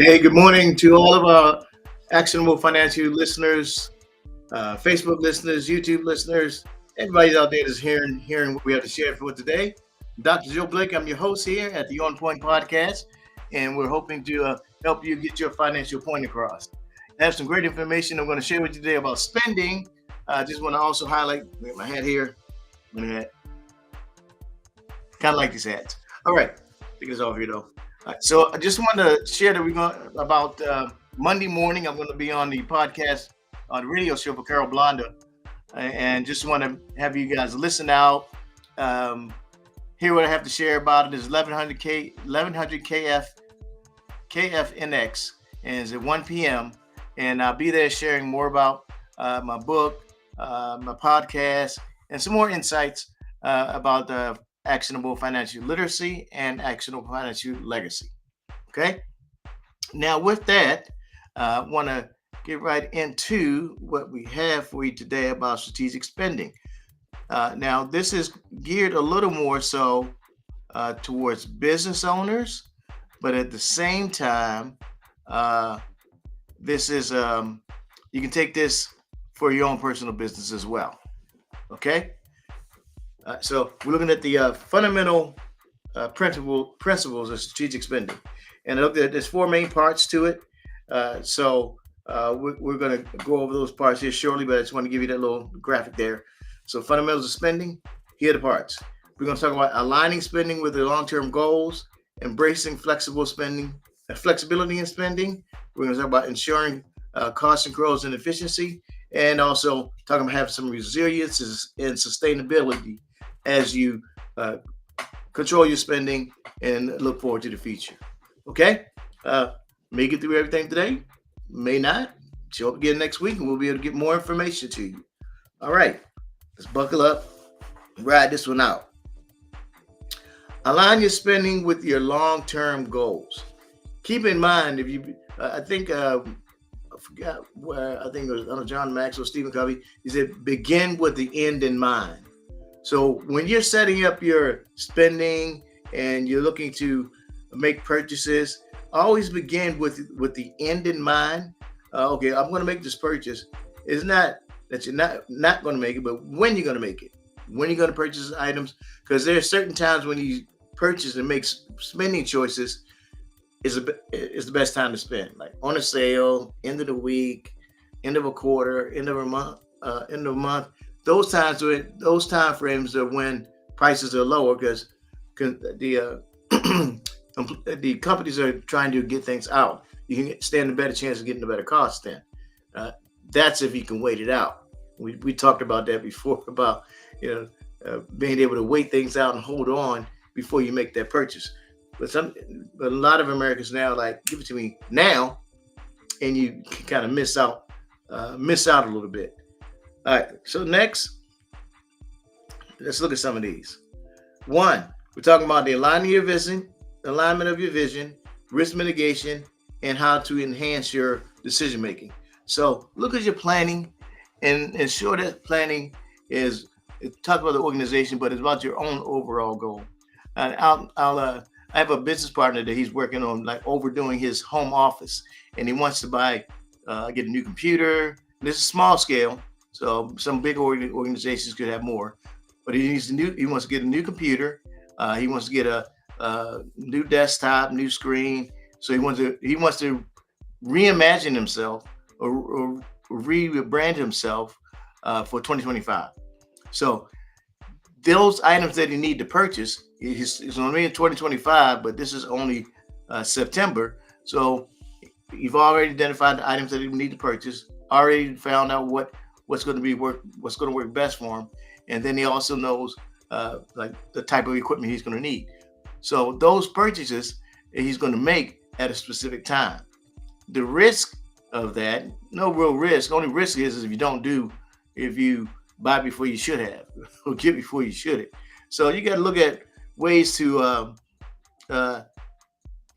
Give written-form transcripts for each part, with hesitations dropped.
Hey, good morning to all of our actionable financial listeners, Facebook listeners, YouTube listeners, everybody out there that's hearing what we have to share for today. Dr. Joe Blake, I'm your host here at the On Point Podcast, and we're hoping to help you get your financial point across. I have some great information I'm going to share with you today about spending. I just want to also highlight my hat here. Kind of like these hats. All right, take this off here though. So I just want to share that we're going about Monday morning. I'm going to be on the podcast, on the radio show for Carol Blonda, and just want to have you guys listen out. Hear what I have to share about it. Is 1100 KFNX, and it's at 1 p.m. And I'll be there sharing more about my book, my podcast, and some more insights about actionable financial literacy and actionable financial legacy. Okay. Now, with that, I want to get right into what we have for you today about strategic spending. Now, this is geared a little more so towards business owners, but at the same time, this is you can take this for your own personal business as well. Okay. So we're looking at the fundamental principles of strategic spending, and there's four main parts to it. So we're going to go over those parts here shortly, but I just want to give you that little graphic there. So fundamentals of spending, here are the parts. We're going to talk about aligning spending with the long-term goals, embracing flexibility in spending. We're going to talk about ensuring cost controls and efficiency, and also talking about having some resilience and sustainability as you control your spending and look forward to the future. Okay? May get through everything today, may not. Show up again next week and we'll be able to get more information to you. All right, let's buckle up and ride this one out. Align your spending with your long-term goals. Keep in mind, if you, I think, I forgot where, I think it was John Maxwell, Stephen Covey, he said, begin with the end in mind. So when you're setting up your spending and you're looking to make purchases, always begin with the end in mind. Okay, I'm going to make this purchase. It's not that you're not going to make it, but when you're going to make it, when you're going to purchase items, because there are certain times when you purchase and make spending choices is the best time to spend. Like on a sale, end of the week, end of a quarter, end of a month. Those time frames are when prices are lower because the companies are trying to get things out. You can stand a better chance of getting a better cost then. That's if you can wait it out. We talked about that before about being able to wait things out and hold on before you make that purchase. But a lot of Americans now like give it to me now, and you kind of miss out a little bit. All right. So next, let's look at some of these. One, we're talking about the alignment of your vision, risk mitigation, and how to enhance your decision making. So look at your planning and ensure that planning is talk about the organization, but it's about your own overall goal. And I have a business partner that he's working on like overdoing his home office, and he wants to get a new computer. This is small scale, so some big organizations could have more, but he wants to get a new computer. He wants to get a new desktop, new screen. So he wants to reimagine himself or rebrand himself for 2025. So those items that he need to purchase is only in 2025, but this is only September. So you've already identified the items that you need to purchase. Already found out what's going to work best for him, and then he also knows like the type of equipment he's going to need. So those purchases he's going to make at a specific time. The risk of that, no real risk. Only risk is if you buy before you should have or get before you should. So you got to look at ways to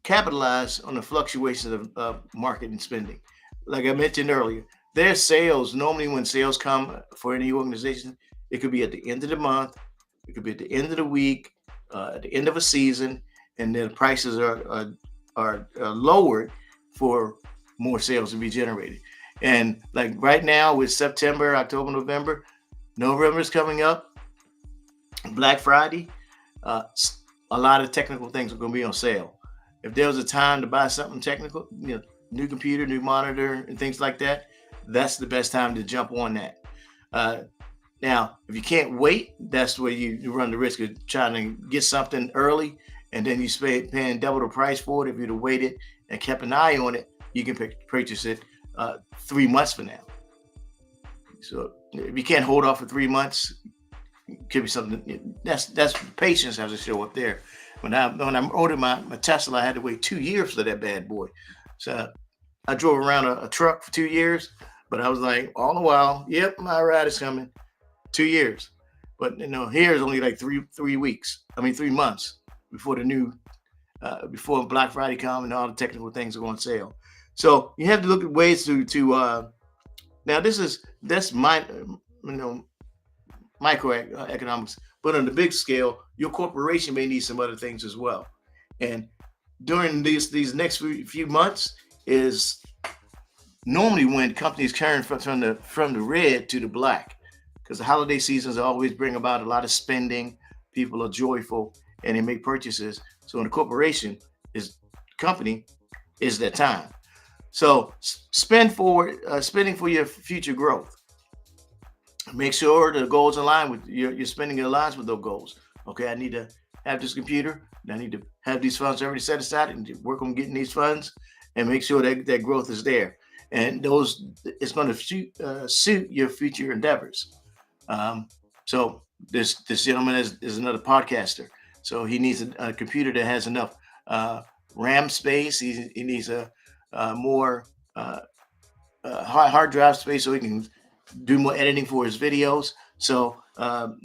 capitalize on the fluctuations of market and spending. Like I mentioned earlier, there's sales. Normally, when sales come for any organization, it could be at the end of the month, it could be at the end of the week, at the end of a season, and then prices are lowered for more sales to be generated. And like right now with September, October, November is coming up, Black Friday, a lot of technical things are going to be on sale. If there was a time to buy something technical, new computer, new monitor, and things like that, that's the best time to jump on that. Now, if you can't wait, that's where you run the risk of trying to get something early, and then you paying double the price for it. If you'd have waited and kept an eye on it, you can purchase it 3 months from now. So if you can't hold off for 3 months, it could be something that's patience has to show up there. When I ordered my Tesla, I had to wait 2 years for that bad boy. So I drove around a truck for 2 years, but I was like, all the while, yep, my ride is coming. 2 years, but here is only like 3 months before the new before Black Friday come and all the technical things are on sale. So you have to look at ways to now that's microeconomics, but on the big scale, your corporation may need some other things as well. And during these next few months is normally when companies turn from the red to the black, because the holiday seasons always bring about a lot of spending. People are joyful and they make purchases. So when the company is that time. So spending for your future growth. Make sure the goals align with your spending aligns with those goals. Okay, I need to have this computer. I need to have these funds already set aside and work on getting these funds and make sure that growth is there. And it's going to suit your future endeavors. So this gentleman is another podcaster. So he needs a computer that has enough RAM space. He needs a more hard drive space so he can do more editing for his videos. So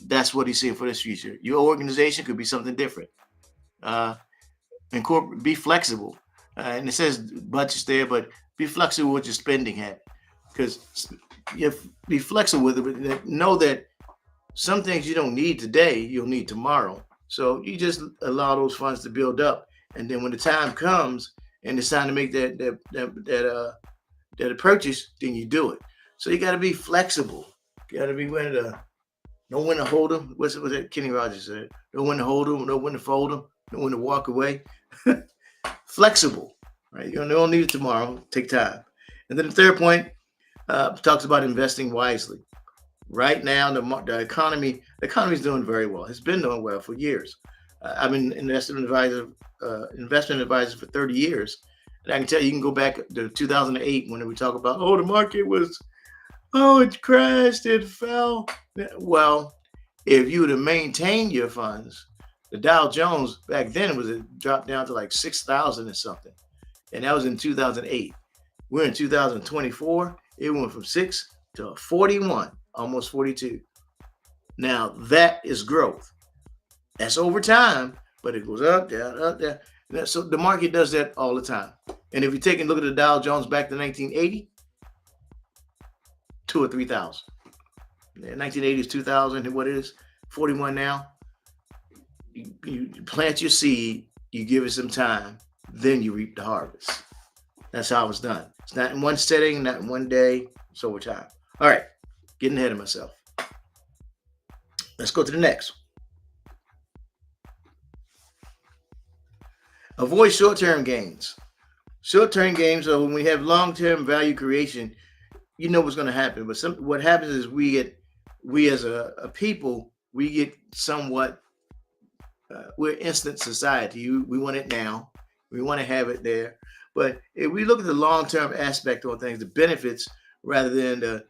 that's what he's seeing for this future. Your organization could be something different. Be flexible. And it says budgets there, but be flexible with your spending habit, because you be flexible with it. But know that some things you don't need today, you'll need tomorrow. So you just allow those funds to build up, and then when the time comes and it's time to make that purchase, then you do it. So you got to be flexible. You got to be willing to know when to hold them. What's that Kenny Rogers said? Know when to hold them, know when to fold them, know when to walk away. Flexible, right? You don't need it tomorrow. Take time. And then the third point talks about investing wisely. Right now, the economy is doing very well. It's been doing well for years. I've been investment advisor for 30 years. And I can tell you can go back to 2008 when we talk about, the market was, it crashed, it fell. Well, if you would have maintained your funds, the Dow Jones back then dropped down to like 6,000 or something. And that was in 2008. We're in 2024. It went from 6 to 41. almost 42. Now that is growth. That's over time, but it goes up, down, up, down. So the market does that all the time. And if you take a look at the Dow Jones back to 1980, 2 or 3,000. 1980 is 2,000. What is 41 now? You plant your seed, you give it some time, then you reap the harvest. That's how it's done. It's not in one setting, not in one day. It's over time. All right, getting ahead of myself. Let's go to the next. Avoid short-term gains. Short-term gains are when we have long-term value creation. You know what's going to happen, but what happens is we as a people, we get somewhat. We're instant society. We want it now. We want to have it there. But if we look at the long-term aspect on things, the benefits rather than the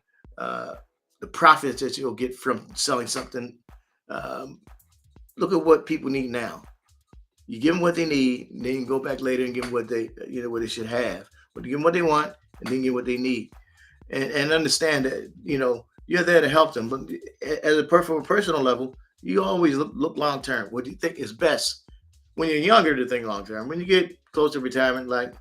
profits that you'll get from selling something, look at what people need now. You give them what they need, and then you can go back later and give them what they should have. But you give them what they want, and then give them what they need, and understand that you're there to help them. But at a personal level, you always look long term. What do you think is best when you're younger to think long term? When you get close to retirement, like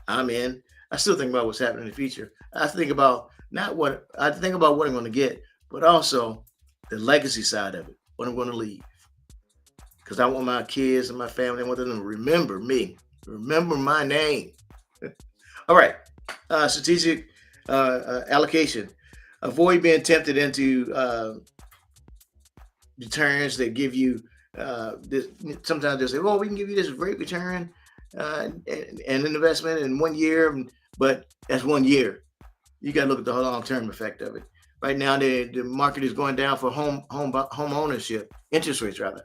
I'm in, I still think about what's happening in the future. I think about what I'm going to get, but also the legacy side of it, what I'm going to leave. Because I want my kids and my family, I want them to remember me, remember my name. All right, strategic allocation. Avoid being tempted into returns that give you this. Sometimes they'll say, "Well, we can give you this great return and an investment in 1 year," but that's 1 year. You got to look at the long-term effect of it. Right now, the market is going down for home ownership, interest rates rather.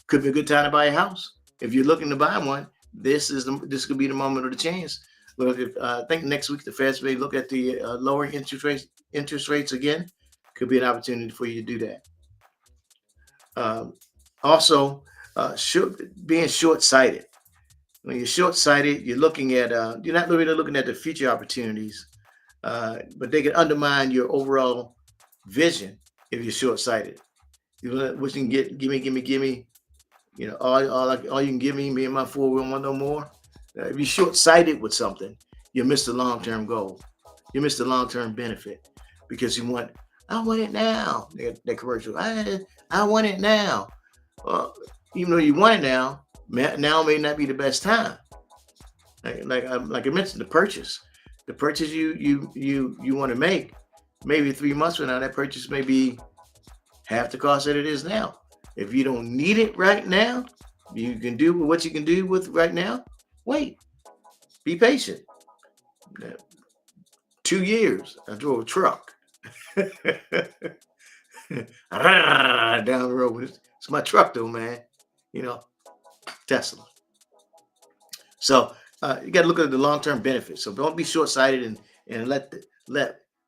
Could be a good time to buy a house. If you're looking to buy one, this could be the moment of the chance. But I think next week the Feds may look at the lowering interest rates again. Could be an opportunity for you to do that. Also, being short-sighted. When you're short-sighted, you're looking at you're not really looking at the future opportunities, but they can undermine your overall vision if you're short-sighted. What you can get, give me. All you can give me and my four, we don't want no more. If you're short-sighted with something, you miss the long-term goal. You miss the long-term benefit because I want it now. That commercial, I want it now. Well, even though you want it now may not be the best time. Like I mentioned, the purchase you want to make, maybe 3 months from now, that purchase may be half the cost that it is now. If you don't need it right now, you can do what you can do with right now. Wait, be patient. 2 years, I drove a truck down the road. It's my truck though, man. Tesla. So you got to look at the long-term benefits. So don't be short-sighted and let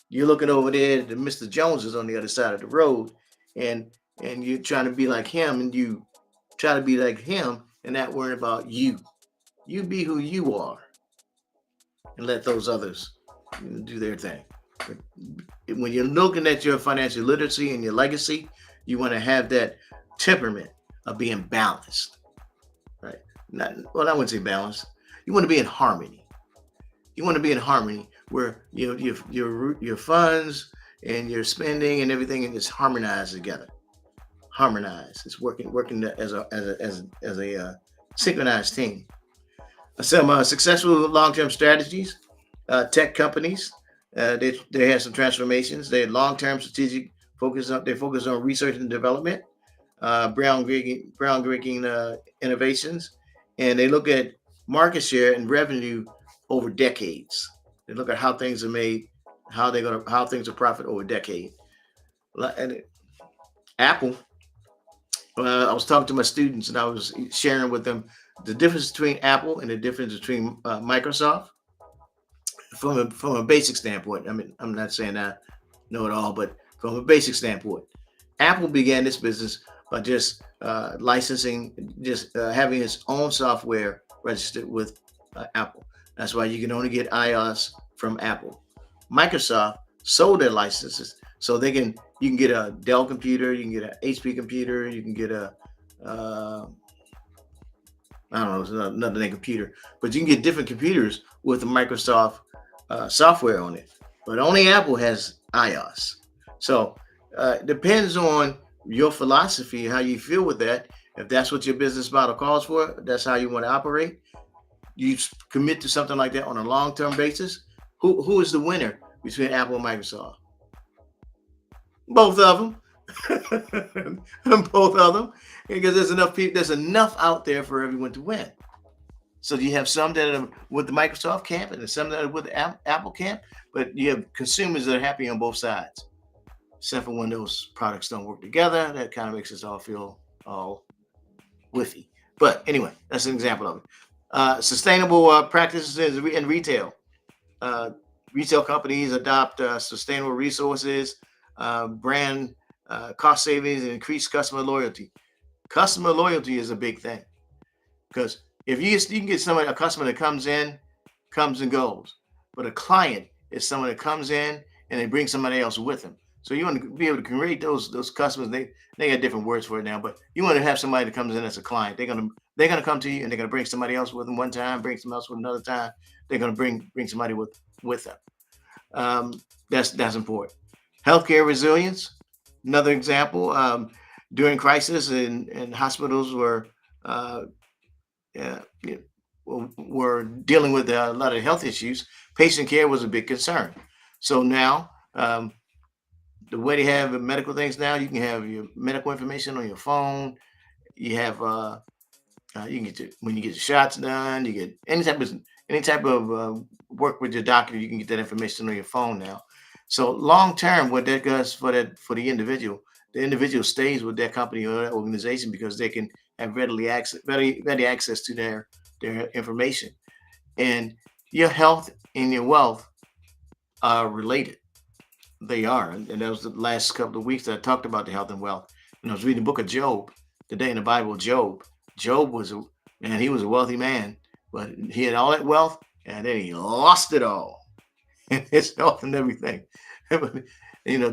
you're looking over there to Mr. Jones is on the other side of the road, and you're trying to be like him, and you try to be like him, and not worry about you. You be who you are, and let those others do their thing. But when you're looking at your financial literacy and your legacy, you want to have that temperament of being balanced, right? I wouldn't say balanced. You want to be in harmony. You want to be in harmony where your funds and your spending and everything is harmonized together. Harmonized. It's working as a synchronized team. Some successful long-term strategies. Tech companies, they have some transformations. They long-term strategic focus on research and development, groundbreaking innovations, and they look at market share and revenue over decades. They look at how things are made, how things are profit over a decade. And Apple. I was talking to my students and I was sharing with them the difference between Apple and the difference between Microsoft from a basic standpoint. I mean, I'm not saying I know it all, but from a basic standpoint, Apple began this business by just licensing, having its own software registered with Apple. That's why you can only get iOS from Apple. Microsoft sold their licenses So you can get a Dell computer, you can get an HP computer, you can get a uh, I don't know, it's another name computer, but you can get different computers with the Microsoft software on it. But only Apple has iOS. So it depends on your philosophy, how you feel with that. If that's what your business model calls for, that's how you want to operate. You commit to something like that on a long-term basis. Who is the winner between Apple and Microsoft? Both of them. Both of them, because there's enough people. There's enough out there for everyone to win. So you have some that are with the Microsoft camp and some that are with the Apple camp, but you have consumers that are happy on both sides. Except for when those products don't work together, that kind of makes us all feel all whiffy. But anyway, that's an example of it. Sustainable practices in retail. Uh, Retail companies adopt sustainable resources, brand cost savings, and increase customer loyalty. Customer loyalty is a big thing because if you can get somebody, a customer that comes and goes, but a client is someone that comes in and they bring somebody else with them. So you want to be able to create those customers. They got different words for it now, but you want to have somebody that comes in as a client. They're gonna come to you and they're gonna bring somebody else with them one time, bring somebody else with another time. They're gonna bring somebody with them. That's important. Healthcare resilience, another example. During crisis and hospitals uh, yeah, were dealing with a lot of health issues, patient care was a big concern. So now, the way they have medical things now, you can have your medical information on your phone. You have you can get when you get your shots done. You get any type of work with your doctor. You can get that information on your phone now. So long term, what that does for the individual stays with that company or that organization because they can have ready access to their information. And your health and your wealth are related. They are, and that was the last couple of weeks that I talked about the health and wealth. And I was reading the book of Job today in the Bible. Job was man, he was a wealthy man, but he had all that wealth, and then he lost it all, his health and everything.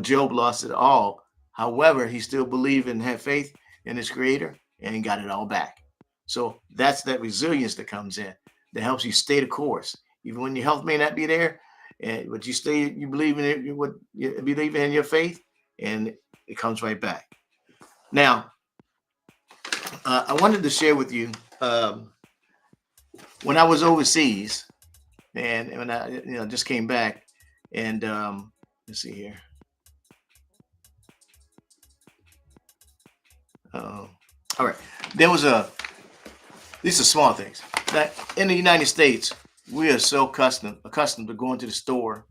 Job lost it all. However, he still believed and had faith in his Creator, and he got it all back. So that's that resilience that comes in that helps you stay the course, even when your health may not be there, but you believe in it, you believe in your faith, and it comes right back. Now, I wanted to share with you when I was overseas, and when I just came back, and let's see here. All right, there was these are small things that in the United States we are so accustomed to going to the store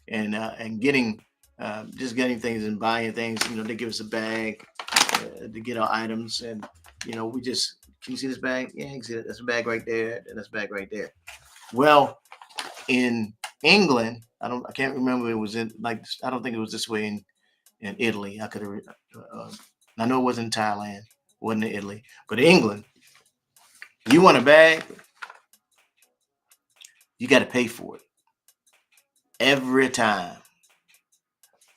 and getting just getting things and buying things. They give us a bag to get our items, and we just can you see this bag? Yeah, you can see it. That's a bag right there, and that's a bag right there. Well, in England, I can't remember. It was in like I don't think it was this way in Italy. I could have. I know it wasn't Thailand, wasn't in Italy, but in England, you want a bag, you got to pay for it every time.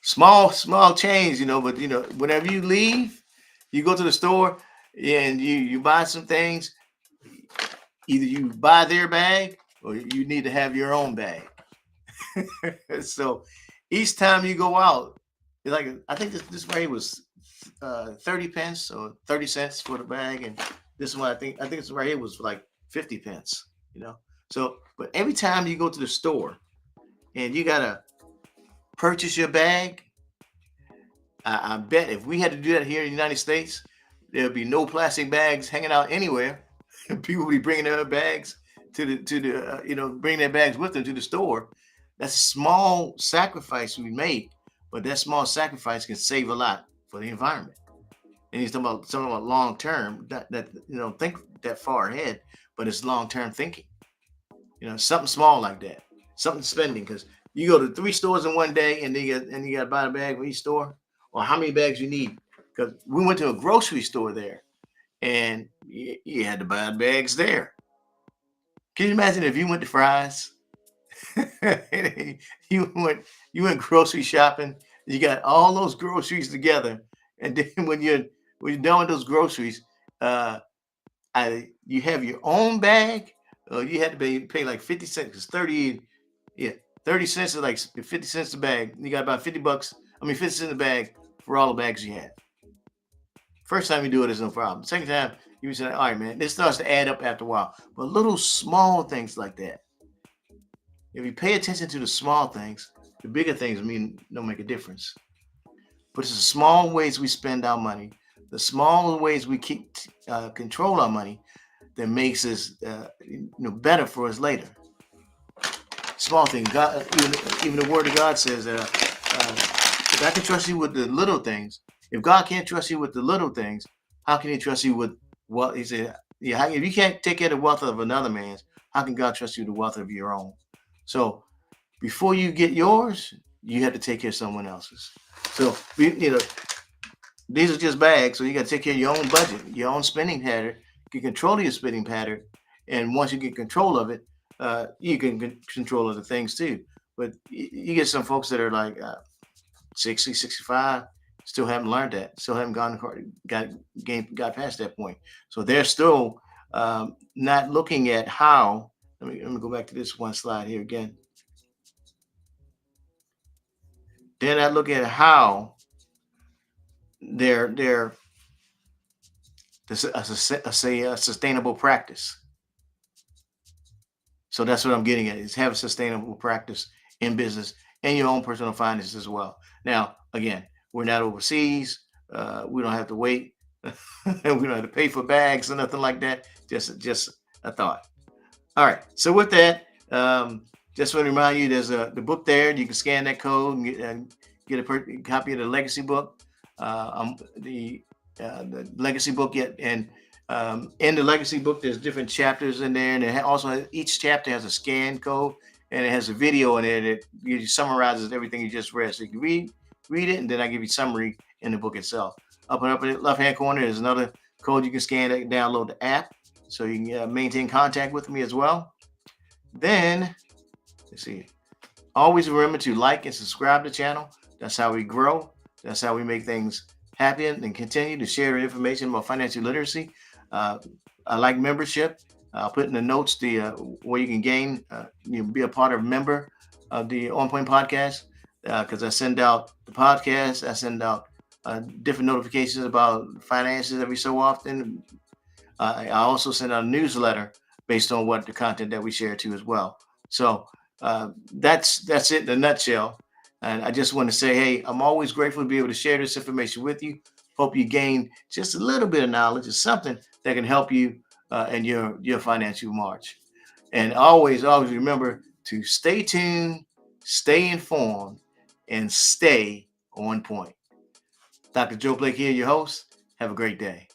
Small change, but whenever you leave, you go to the store and you buy some things. Either you buy their bag or you need to have your own bag. So each time you go out, like I think this bag was 30 pence or 30 cents for the bag, and this one I think this right here was like 50 pence. So but every time you go to the store and you gotta purchase your bag, I bet if we had to do that here in the United States, there'd be no plastic bags hanging out anywhere. People would be bringing their bags bring their bags with them to the store. That's a small sacrifice we make, but that small sacrifice can save a lot for the environment. And he's talking about long term. That think that far ahead, but it's long term thinking. Something small like that, something spending because you go to 3 stores in one day and you got to buy a bag for each store, or how many bags you need. Because we went to a grocery store there, and you had to buy bags there. Can you imagine if you went to Fry's? you went grocery shopping. You got all those groceries together, and then when you're done with those groceries, uh, you have your own bag. You had to pay like 50 cents. 'Cause 30, yeah, 30 cents is like 50 cents a bag. You got about $50. I mean, 50 cents a bag for all the bags you have. First time you do it is no problem. Second time, you say, all right, man, this starts to add up after a while. But little small things like that, if you pay attention to the small things, the bigger things mean don't make a difference. But it's the small ways we spend our money, the small ways we keep control our money that makes us better for us later. Small things. God, even the Word of God says that if I can trust you with the little things, if God can't trust you with the little things, how can He trust you with what He said? Yeah, if you can't take care of the wealth of another man's, how can God trust you with the wealth of your own? So before you get yours, you have to take care of someone else's. So these are just bags, so you got to take care of your own budget, your own spending pattern. You can control your spending pattern, and once you get control of it, you can control other things too. But you get some folks that are like 60, 65, still haven't learned that, still haven't got past that point. So they're still not looking at how. Let me go back to this one slide here again. They're not looking at how they're a sustainable practice. So that's what I'm getting at, is have a sustainable practice in business and your own personal finances as well. Now, again, we're not overseas. We don't have to wait. We don't have to pay for bags or nothing like that. Just a thought. All right. So with that, just want to remind you, there's the book there. You can scan that code and get a copy of the legacy book. The legacy book yet, and in the legacy book, there's different chapters in there, and it also each chapter has a scan code, and it has a video in there that summarizes everything you just read. So you can read it, and then I give you summary in the book itself. Up in the left hand corner is another code you can scan and download the app, so you can maintain contact with me as well. Then let's see. Always remember to like and subscribe to the channel. That's how we grow. That's how we make things happen and continue to share information about financial literacy. I like membership. I'll put in the notes the where you can gain, be a part of member of the On Point podcast, because I send out the podcast. I send out different notifications about finances every so often. I also send out a newsletter based on what the content that we share too as well. So that's it in a nutshell. And I just want to say, hey, I'm always grateful to be able to share this information with you. Hope you gain just a little bit of knowledge. It's something that can help you in your financial march. And always remember to stay tuned, stay informed, and stay on point. Dr. Joe Blake here, your host. Have a great day.